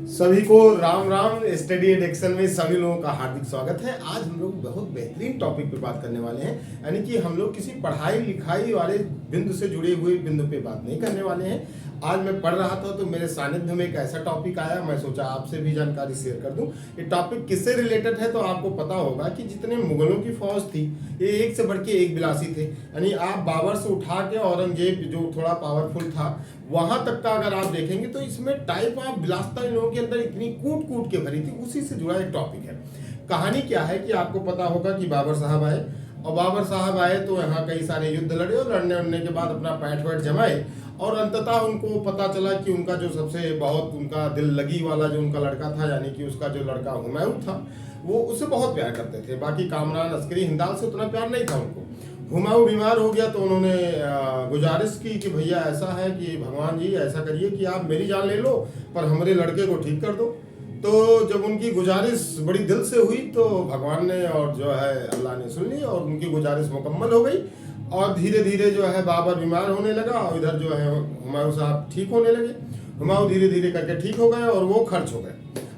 सभी को Ram Ram. Study addiction में सभी लोगों का हार्दिक स्वागत है। आज हम लोग बहुत बेहतरीन टॉपिक पे बात करने वाले हैं, यानी कि हम लोग किसी पढ़ाई लिखाई वाले बिंदु से जुड़े हुए बिंदु पे बात नहीं करने वाले हैं। आज मैं पढ़ रहा था तो मेरे सानिध्य में एक ऐसा टॉपिक आया, मैं सोचा आपसे भी जानकारी शेयर कर दूं। ये टॉपिक किससे रिलेटेड है तो आपको पता होगा कि जितने मुगलों की फौज थी ये एक से बढ़ के एक विलासी थे। यानी आप बाबर से उठा के औरंगजेब जो थोड़ा पावरफुल था वहां तक का अगर आप देखेंगे तो इसमें टाइप ऑफ विलासता इन लोगों के अंदर इतनी कूट कूट के भरी थी। उसी से जुड़ा एक टॉपिक है। कहानी क्या है कि आपको पता होगा कि बाबर साहब आए, और बाबर साहब आए तो यहाँ कई सारे युद्ध लड़े और लड़ने के बाद अपना पैठ वैठ जमाए, और अंततः उनको पता चला कि उनका जो सबसे बहुत उनका दिल लगी वाला जो उनका लड़का था, यानी कि उसका जो लड़का हुमायूं था, वो उससे बहुत प्यार करते थे। बाकी कामरान अस्करी हिंदाल से उतना प्यार नहीं था उनको। हुमायूं बीमार हो गया तो उन्होंने गुजारिश की कि भैया ऐसा है कि भगवान जी ऐसा करिए कि आप मेरी जान ले लो पर हमारे लड़के को ठीक कर दो। तो जब उनकी गुजारिश बड़ी दिल से हुई तो भगवान ने और जो है अल्लाह ने सुन ली और उनकी गुजारिश मुकम्मल हो गई, और धीरे धीरे जो है बाबर बीमार होने लगा और इधर जो है हुमायूं साहब ठीक होने लगे। हुमायूं धीरे धीरे करके ठीक हो गए और वो खर्च हो गए,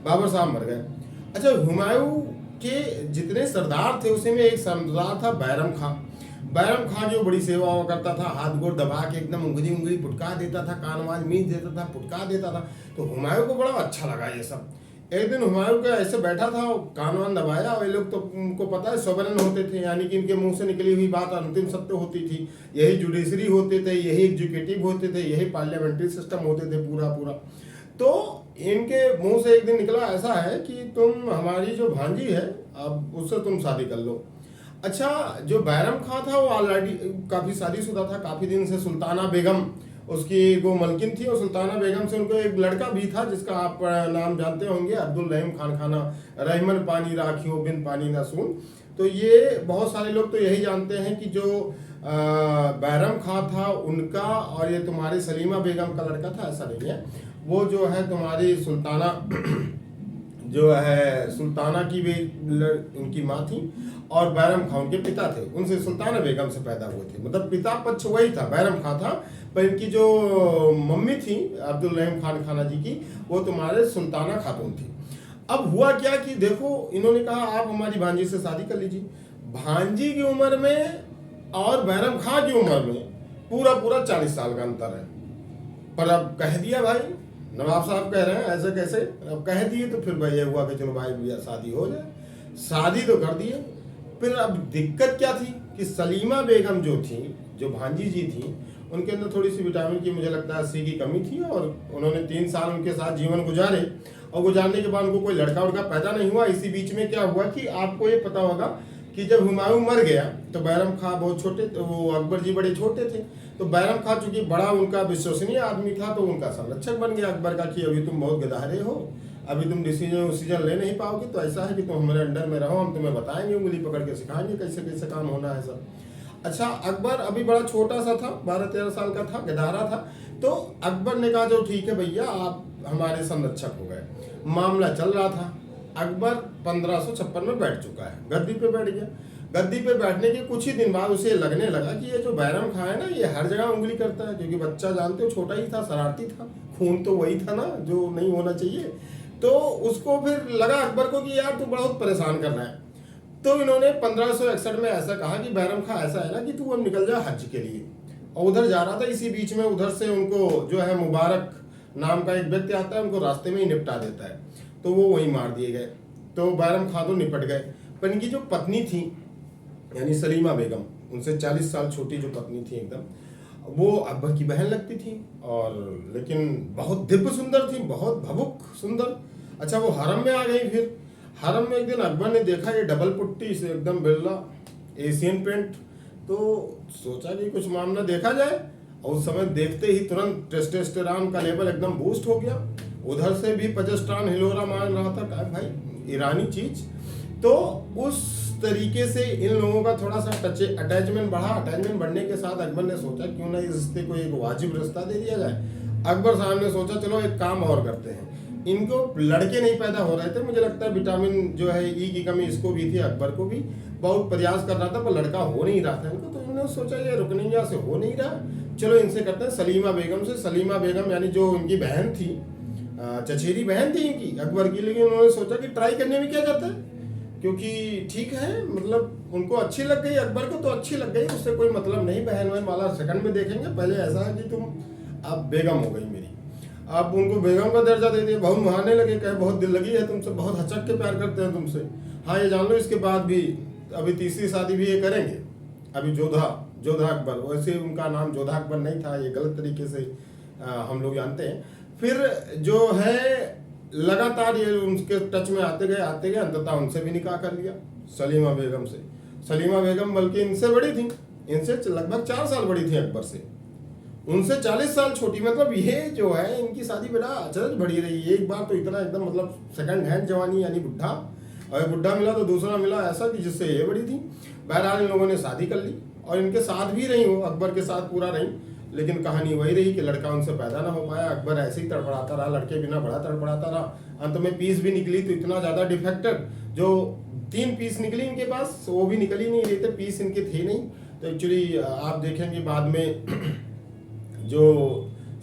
बाबर साहब मर गए। अच्छा, हुमायूं के जितने सरदार थे उसी में एक सरदार था बैरम खां। बैरम खां जो बड़ी सेवा करता था, हाथ गोड़ दबा के एकदम उंगली उंगली फुटका देता था, कान वान मीच देता था, फुटका देता था। तो हुमायूं को बड़ा अच्छा लगा ये सब। एक दिन हुमायूं का ऐसे बैठा था, कान वान दबाया, और ये लोग तो उनको पता है सोवरेन होते थे, यानी कि इनके मुंह से निकली हुई बात अंतिम सत्य होती थी। यही जुडिशरी होते थे, यही एग्जीक्यूटिव होते थे, यही पार्लियामेंट्री सिस्टम होते थे पूरा पूरा। तो इनके मुंह से एक दिन निकला ऐसा है कि तुम हमारी जो भांजी है अब उससे तुम शादी कर लो। अच्छा, जो बैरम खां था वो ऑलरेडी काफ़ी शादीशुदा था, काफ़ी दिन से सुल्ताना बेगम उसकी वो मलकिन थी, और सुल्ताना बेगम से उनको एक लड़का भी था जिसका आप नाम जानते होंगे, अब्दुल रहीम खान खाना, रहमन पानी राखियों बिन पानी ना सून। तो ये बहुत सारे लोग तो यही जानते हैं कि जो बैरम खां था उनका और ये तुम्हारी सलीमा बेगम का लड़का था, ऐसा नहीं है। वो जो है तुम्हारी सुल्ताना जो है सुल्ताना की भी उनकी माँ थी, और बैरम खां उनके पिता थे, उनसे सुल्ताना बेगम से पैदा हुए थे। मतलब पिता पक्ष वही था, बैरम खां था, पर इनकी जो मम्मी थी अब्दुल रहीम खान खाना जी की, वो तुम्हारे सुल्ताना खातून थी। अब हुआ क्या कि देखो, इन्होंने कहा आप हमारी भांजी से शादी कर लीजिए। भांजी की उम्र में और बैरम खां की उम्र में पूरा पूरा 40 साल का अंतर है। पर अब कह दिया भाई, नवाब साहब कह रहे हैं ऐसे कैसे, अब कह दिए तो फिर भाई ये हुआ कि चलो भाई भैया शादी हो जाए। शादी तो कर दिए। फिर अब दिक्कत क्या थी कि सलीमा बेगम जो थी, जो भांजी जी थी, उनके अंदर थोड़ी सी विटामिन की मुझे लगता है सी की कमी थी, और उन्होंने 3 साल उनके साथ जीवन गुजारे, और गुजारने के बाद उनको कोई लड़का उड़का पैदा नहीं हुआ। इसी बीच में क्या हुआ कि आपको ये पता होगा कि जब हुमायूं मर गया तो बैरम खां बहुत छोटे, तो वो अकबर जी बड़े छोटे थे। तो बैरम खां चूंकि बड़ा उनका विश्वसनीय आदमी था तो उनका संरक्षक बन गया अकबर का कि अभी तुम बहुत गदारे हो, अभी तुम डिसीजन ले नहीं पाओगे, तो ऐसा है कि तुम हमारे अंडर में रहो, हम तुम्हें बताएंगे, उंगली पकड़ के सिखाएंगे कैसे कैसे काम होना है सब। अच्छा, अकबर अभी बड़ा छोटा सा था, 12-13 साल का था, गदारा था। तो अकबर ने कहा जो ठीक है भैया आप हमारे संरक्षक हो गए। मामला चल रहा था, अकबर 1556 में बैठ चुका है, गद्दी पे बैठ गया। गद्दी पे बैठने के कुछ ही दिन बाद उसे लगने लगा कि ये जो बैरम खां है ना, ये हर जगह उंगली करता है, क्योंकि बच्चा जानते हो छोटा ही था, शरारती था, खून तो वही था ना जो नहीं होना चाहिए। तो उसको फिर लगा अकबर को कि यार तू बहुत परेशान कर रहा है। तो इन्होंने 1561 में ऐसा कहा कि बैरम खां ऐसा है ना कि तू अब निकल जा हज के लिए, और उधर जा रहा था। इसी बीच में उधर से उनको जो है मुबारक नाम का एक व्यक्ति आता है, उनको रास्ते में ही निपटा देता है, तो वो वहीं मार दिए गए। तो बैरम खां तो निपट गए, पर इनकी जो पत्नी थी यानी सलीमा बेगम, उनसे 40 साल छोटी जो पत्नी थी एकदम, वो अकबर की बहन लगती थी, और लेकिन बहुत दिव्य सुंदर थी, बहुत भवुक सुंदर। अच्छा, वो हरम में आ गई। फिर हरम में एक दिन अकबर ने देखा ये डबल पुट्टी से एकदम बिरला एशियन पेंट, तो सोचा कि कुछ मामला देखा जाए, और उस समय देखते ही तुरंत टेस्टोस्टेरोन का लेवल एकदम बूस्ट हो गया। उधर से भी प्रोजेस्टेरोन हिलोरा मान रहा था, कहा भाई ईरानी चीज। तो उस तरीके से इन लोगों का थोड़ा सा अटैचमेंट बढ़ा। अटैचमेंट बढ़ने के साथ अकबर ने सोचा क्यों ना इस रिश्ते को एक वाजिब रिश्ता दे दिया जाए। अकबर साहब ने सोचा चलो एक काम और करते हैं, इनको लड़के नहीं पैदा हो रहे थे, मुझे लगता है विटामिन जो है ई की कमी इसको भी थी, अकबर को भी। बहुत प्रयास कर रहा था पर लड़का हो नहीं रहा था इनको, तो इन्होंने सोचा ये रुकनिया से हो नहीं रहा, चलो इनसे करते हैं सलीमा बेगम से। सलीमा बेगम यानी जो इनकी बहन थी चचेरी बहन थी इनकी अकबर की, लेकिन उन्होंने सोचा कि ट्राई करने में क्या जाता है, क्योंकि ठीक है मतलब उनको अच्छी लग गई, अकबर को तो अच्छी लग गई, उससे कोई मतलब नहीं, बहन वहन वाला सेकंड में देखेंगे, पहले ऐसा है कि तुम अब बेगम हो गई मेरी। अब उनको बेगम का दर्जा दे दिया, बहुत मुहाने लगे, कहे बहुत दिल लगी है तुमसे, बहुत हचक के प्यार करते हैं तुमसे। हाँ ये जान लो इसके बाद भी अभी तीसरी शादी भी ये करेंगे। अभी जोधा अकबर, वैसे उनका नाम जोधा अकबर नहीं था, ये गलत तरीके से हम लोग जानते हैं। फिर जो है लगातार ये उनके टच में आते गए, अंततः उनसे भी निकाह कर लिया सलीमा बेगम से। सलीमा बेगम बल्कि इनसे बड़ी थी, इनसे लगभग 4 साल बड़ी थी अकबर से, उनसे 40 साल छोटी। मतलब ये जो है इनकी शादी बड़ा अचरज बढ़ी रही। एक बार तो इतना एकदम मतलब सेकंड हैंड जवानी, यानी बुढ़ा, और बुढ़ा मिला तो दूसरा मिला ऐसा कि जिससे ये बड़ी थी। बहरहाल इन लोगों ने शादी कर ली और इनके साथ भी रही, वो अकबर के साथ पूरा रही, लेकिन कहानी वही रही कि लड़का उनसे पैदा ना हो पाया। अकबर ऐसे ही तड़पड़ाता रहा, लड़के बिना बड़ा तड़पड़ाता रहा। अंत में पीस भी निकली तो इतना ज़्यादा डिफेक्टेड, जो 3 पीस निकली इनके पास, वो भी निकल ही नहीं रहे थे, पीस इनके थे नहीं। तो एक्चुअली आप देखेंगे बाद में जो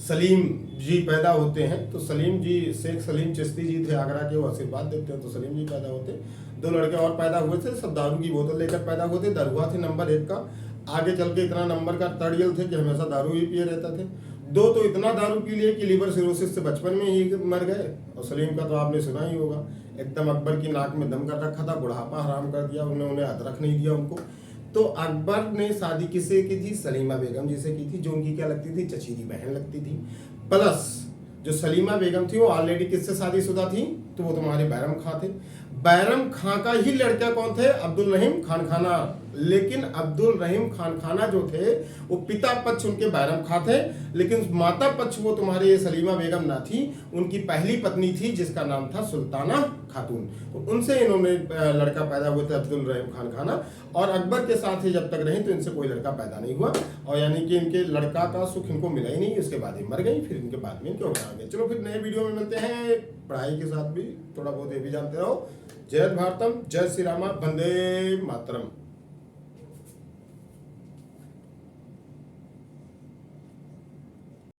सलीम जी पैदा होते हैं, तो सलीम जी, शेख सलीम चिश्ती जी थे आगरा के, वो आशीर्वाद देते हैं तो सलीम जी पैदा होते। 2 लड़के और पैदा हुए थे, सब दारू की बोतल लेकर पैदा हुए थे, दरुआ थे नंबर 1 का। आगे चल के इतना नंबर का तड़ियल थे कि हमेशा दारू ही पिए रहते थे। 2 तो इतना दारू पी लिए कि लीवर सिरोसिस से बचपन में ही मर गए। और सलीम का तो आपने सुना ही होगा, एकदम अकबर की नाक में दम कर रखा था, बुढ़ापा हराम कर दिया, उन्होंने अदरक नहीं दिया उनको। तो अकबर ने शादी किससे की थी? सलीमा बेगम जी से की थी, जो उनकी क्या लगती थी? चचेरी बहन लगती थी। प्लस जो सलीमा बेगम थी वो ऑलरेडी किससे शादीशुदा थी? तो वो तुम्हारे बैरम खां थे। बैरम खां का ही लड़का कौन थे? अब्दुल रहीम खान खाना। लेकिन अब्दुल रहीम खान खाना जो थे वो पिता पक्ष उनके बैरम खां थे, लेकिन माता पक्ष वो तुम्हारे सलीमा बेगम ना थी, उनकी पहली पत्नी थी जिसका नाम था सुल्ताना खातून। तो उनसे इन्होंने लड़का पैदा हुए थे अब्दुल रहीम खान खाना। और अकबर के साथ ही जब तक रही तो इनसे कोई लड़का पैदा नहीं हुआ, और यानी कि इनके लड़का का सुख इनको मिला ही नहीं। उसके बाद ये मर गई, फिर इनके बाद में इनके हो गए। चलो फिर नए वीडियो में मिलते हैं, पढ़ाई के साथ भी थोड़ा बहुत ये भी जानते रहो। जय भारतम, जय श्री रामा, वंदे मातरम।